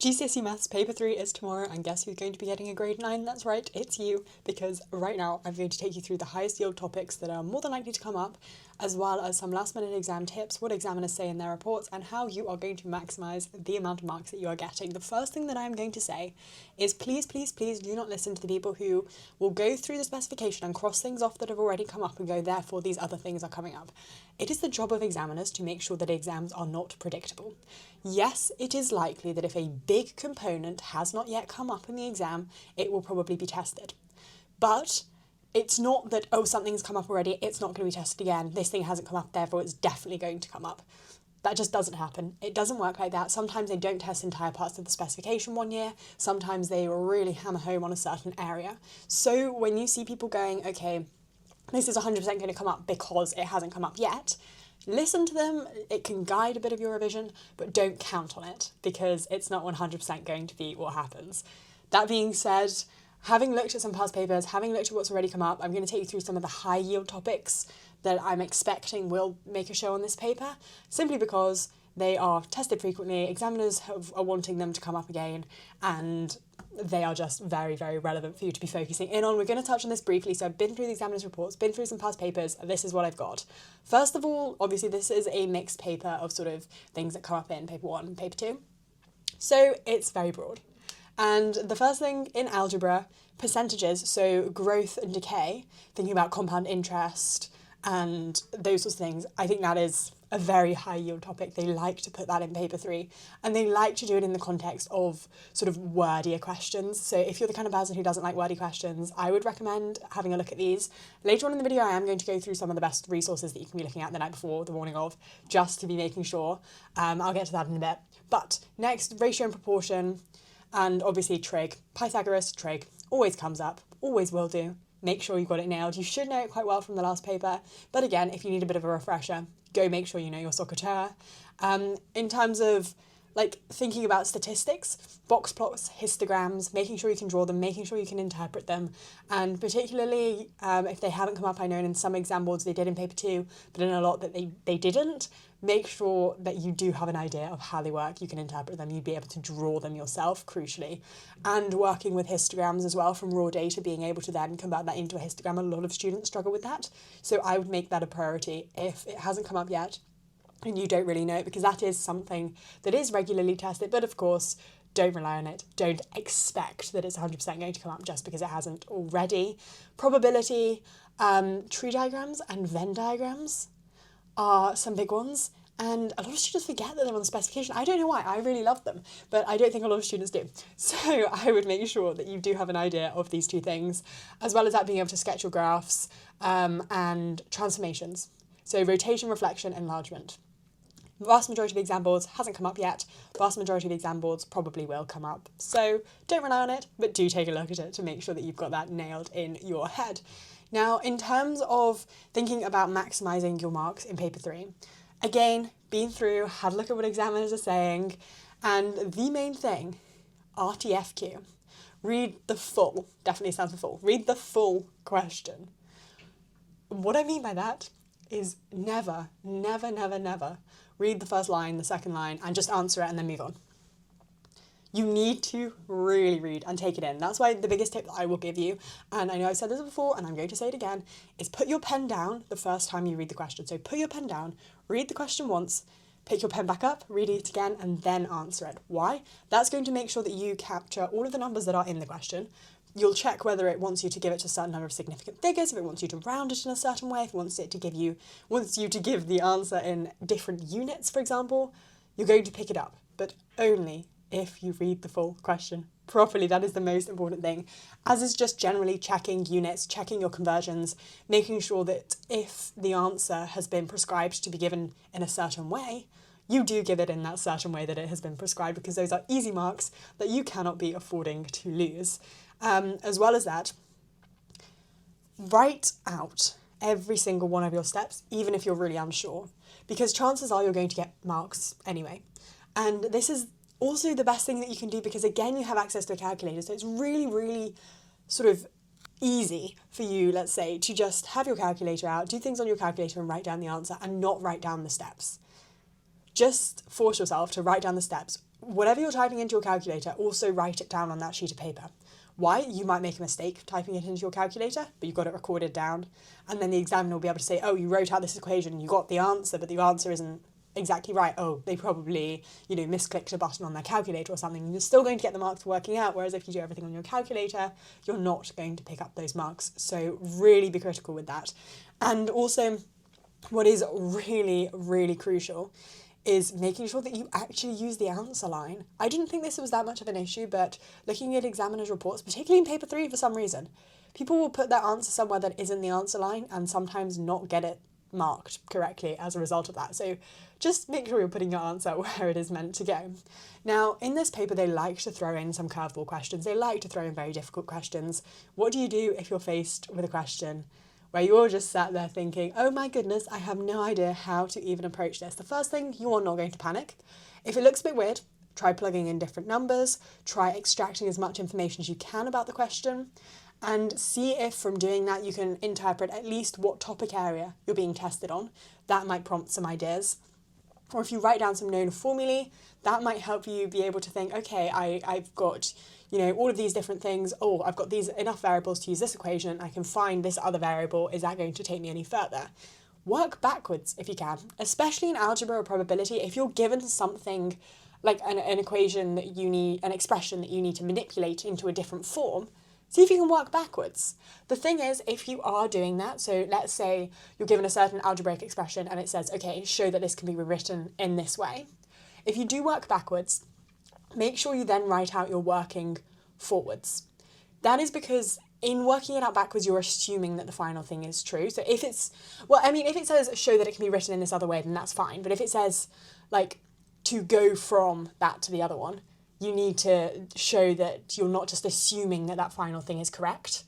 GCSE Maths Paper 3 is tomorrow, and guess who's going to be getting a grade 9? That's right, it's you, because right now I'm going to take you through the highest yield topics that are more than likely to come up, as well as some last minute exam tips, what examiners say in their reports, and how you are going to maximise the amount of marks that you are getting. The first thing that I'm going to say is please, please, please do not listen to the people who will go through the specification and cross things off that have already come up and go, therefore these other things are coming up. It is the job of examiners to make sure that exams are not predictable. Yes, it is likely that if a big component has not yet come up in the exam, it will probably be tested. But it's not that, oh, something's come up already, it's not going to be tested again, this thing hasn't come up, therefore it's definitely going to come up. That just doesn't happen. It doesn't work like that. Sometimes they don't test entire parts of the specification one year. Sometimes they really hammer home on a certain area. So when you see people going, okay, this is 100% going to come up because it hasn't come up yet, listen to them. It can guide a bit of your revision, but don't count on it because it's not 100% going to be what happens. That being said, having looked at some past papers, having looked at what's already come up, I'm going to take you through some of the high yield topics that I'm expecting will make a show on this paper, simply because they are tested frequently, examiners are wanting them to come up again, and they are just very, very relevant for you to be focusing in on. We're going to touch on this briefly. So I've been through the examiner's reports, been through some past papers, this is what I've got. First of all, obviously this is a mixed paper of sort of things that come up in paper 1 and paper 2. So it's very broad. And the first thing in algebra, percentages, so growth and decay, thinking about compound interest and those sorts of things, I think that is a very high yield topic. They like to put that in paper 3, and they like to do it in the context of sort of wordier questions. So if you're the kind of person who doesn't like wordy questions, I would recommend having a look at these. Later on in the video, I am going to go through some of the best resources that you can be looking at the night before, the morning of, just to be making sure. I'll get to that in a bit. But next, ratio and proportion, and obviously trig. Pythagoras, trig, always comes up, always will do. Make sure you've got it nailed. You should know it quite well from the last paper. But again, if you need a bit of a refresher, go make sure you know your Socatura. In terms of like thinking about statistics, box plots, histograms, making sure you can draw them, making sure you can interpret them. And particularly if they haven't come up, I know in some exam boards they did in paper 2, but in a lot that they didn't, make sure that you do have an idea of how they work. You can interpret them, you'd be able to draw them yourself, crucially. And working with histograms as well from raw data, being able to then convert that into a histogram. A lot of students struggle with that. So I would make that a priority if it hasn't come up yet and you don't really know it, because that is something that is regularly tested. But of course, don't rely on it. Don't expect that it's 100% going to come up just because it hasn't already. Probability, tree diagrams and Venn diagrams are some big ones, and a lot of students forget that they're on the specification. I don't know why, I really love them, but I don't think a lot of students do. So I would make sure that you do have an idea of these two things, as well as that being able to sketch your graphs and transformations. So rotation, reflection, enlargement. Vast majority of exam boards hasn't come up yet. Vast majority of exam boards probably will come up. So don't rely on it, but do take a look at it to make sure that you've got that nailed in your head. Now, in terms of thinking about maximising your marks in paper 3, again, been through, had a look at what examiners are saying, and the main thing, RTFQ. Read the full, definitely stands for full, read the full question. What I mean by that is never, never, never, never read the first line, the second line, and just answer it and then move on. You need to really read and take it in. That's why the biggest tip that I will give you, and I know I've said this before and I'm going to say it again, is put your pen down the first time you read the question. So put your pen down, read the question once, pick your pen back up, read it again, and then answer it. Why? That's going to make sure that you capture all of the numbers that are in the question. You'll check whether it wants you to give it to a certain number of significant figures, if it wants you to round it in a certain way, if it wants you to give the answer in different units, for example. You're going to pick it up, but only if you read the full question properly. That is the most important thing, as is just generally checking units, checking your conversions, making sure that if the answer has been prescribed to be given in a certain way, you do give it in that certain way that it has been prescribed, because those are easy marks that you cannot be affording to lose. As well as that, write out every single one of your steps, even if you're really unsure, because chances are you're going to get marks anyway. And this is also the best thing that you can do, because again, you have access to a calculator. So it's really, really sort of easy for you, let's say, to just have your calculator out, do things on your calculator and write down the answer and not write down the steps. Just force yourself to write down the steps whatever you're typing into your calculator, also write it down on that sheet of paper. Why? You might make a mistake typing it into your calculator, but you've got it recorded down. And then the examiner will be able to say, oh, you wrote out this equation and you got the answer, but the answer isn't exactly right. Oh, they probably, misclicked a button on their calculator or something. You're still going to get the marks for working out, whereas if you do everything on your calculator, you're not going to pick up those marks. So really be critical with that. And also, what is really, really crucial is making sure that you actually use the answer line. I didn't think this was that much of an issue, but looking at examiners' reports, particularly in paper 3 for some reason, people will put their answer somewhere that isn't the answer line and sometimes not get it marked correctly as a result of that. So just make sure you're putting your answer where it is meant to go. Now, in this paper, they like to throw in some curveball questions. They like to throw in very difficult questions. What do you do if you're faced with a question where you're just sat there thinking, oh my goodness, I have no idea how to even approach this? The first thing, you are not going to panic. If it looks a bit weird, try plugging in different numbers, try extracting as much information as you can about the question, and see if from doing that you can interpret at least what topic area you're being tested on. That might prompt some ideas. Or if you write down some known formulae, that might help you be able to think, okay, I've got all of these different things. Oh, I've got these enough variables to use this equation. I can find this other variable. Is that going to take me any further? Work backwards if you can, especially in algebra or probability. If you're given something like an equation that you need, an expression that you need to manipulate into a different form, see if you can work backwards. The thing is, if you are doing that, so let's say you're given a certain algebraic expression and it says, okay, show that this can be rewritten in this way. If you do work backwards, make sure you then write out your working forwards. That is because in working it out backwards, you're assuming that the final thing is true. So if it says show that it can be written in this other way, then that's fine. But if it says like to go from that to the other one, you need to show that you're not just assuming that that final thing is correct.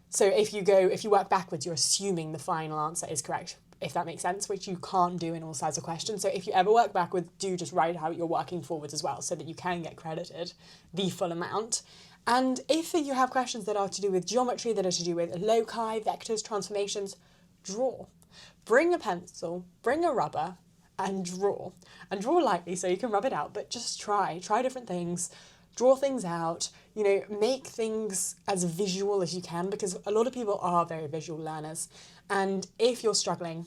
So if you work backwards, you're assuming the final answer is correct, if that makes sense, which you can't do in all sides of questions. So if you ever work backwards, do just write out your working forwards as well, so that you can get credited the full amount. And if you have questions that are to do with geometry, that are to do with loci, vectors, transformations, draw. Bring a pencil, bring a rubber, and draw. And draw lightly so you can rub it out, but just try different things, draw things out, make things as visual as you can, because a lot of people are very visual learners. And if you're struggling,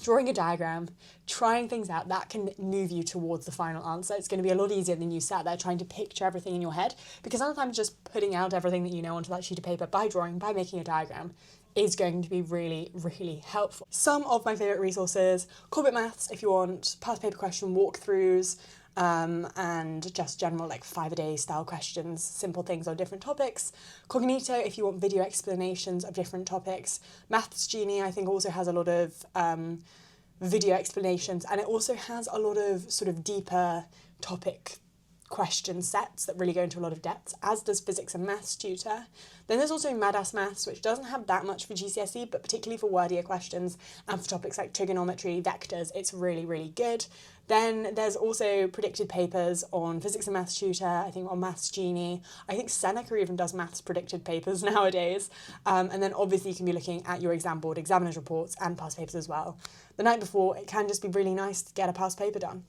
drawing a diagram, trying things out, that can move you towards the final answer. It's going to be a lot easier than you sat there trying to picture everything in your head, because sometimes just putting out everything that you know onto that sheet of paper by drawing, by making a diagram, is going to be really, really helpful. Some of my favourite resources: Corbett Maths if you want past paper question walkthroughs, and just general 5-a-day style questions, simple things on different topics. Cognito if you want video explanations of different topics. Maths Genie I think also has a lot of video explanations, and it also has a lot of sort of deeper topic question sets that really go into a lot of depth, as does Physics and Maths Tutor. Then there's also Madass Maths, which doesn't have that much for GCSE, but particularly for wordier questions and for topics like trigonometry, vectors, it's really, really good. Then there's also predicted papers on Physics and Maths Tutor, I think on Maths Genie. I think Seneca even does maths predicted papers nowadays. And then obviously you can be looking at your exam board, examiners' reports, and past papers as well. The night before, it can just be really nice to get a past paper done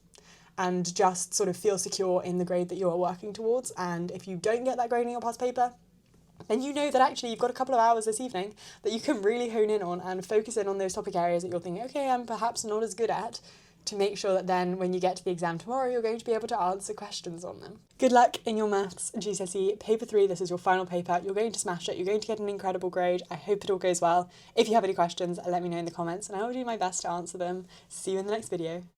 and just sort of feel secure in the grade that you're working towards. And if you don't get that grade in your past paper, then you know that actually you've got a couple of hours this evening that you can really hone in on and focus in on those topic areas that you're thinking, okay, I'm perhaps not as good at, to make sure that then when you get to the exam tomorrow, you're going to be able to answer questions on them. Good luck in your maths GCSE paper 3. This is your final paper. You're going to smash it. You're going to get an incredible grade. I hope it all goes well. If you have any questions, let me know in the comments and I will do my best to answer them. See you in the next video.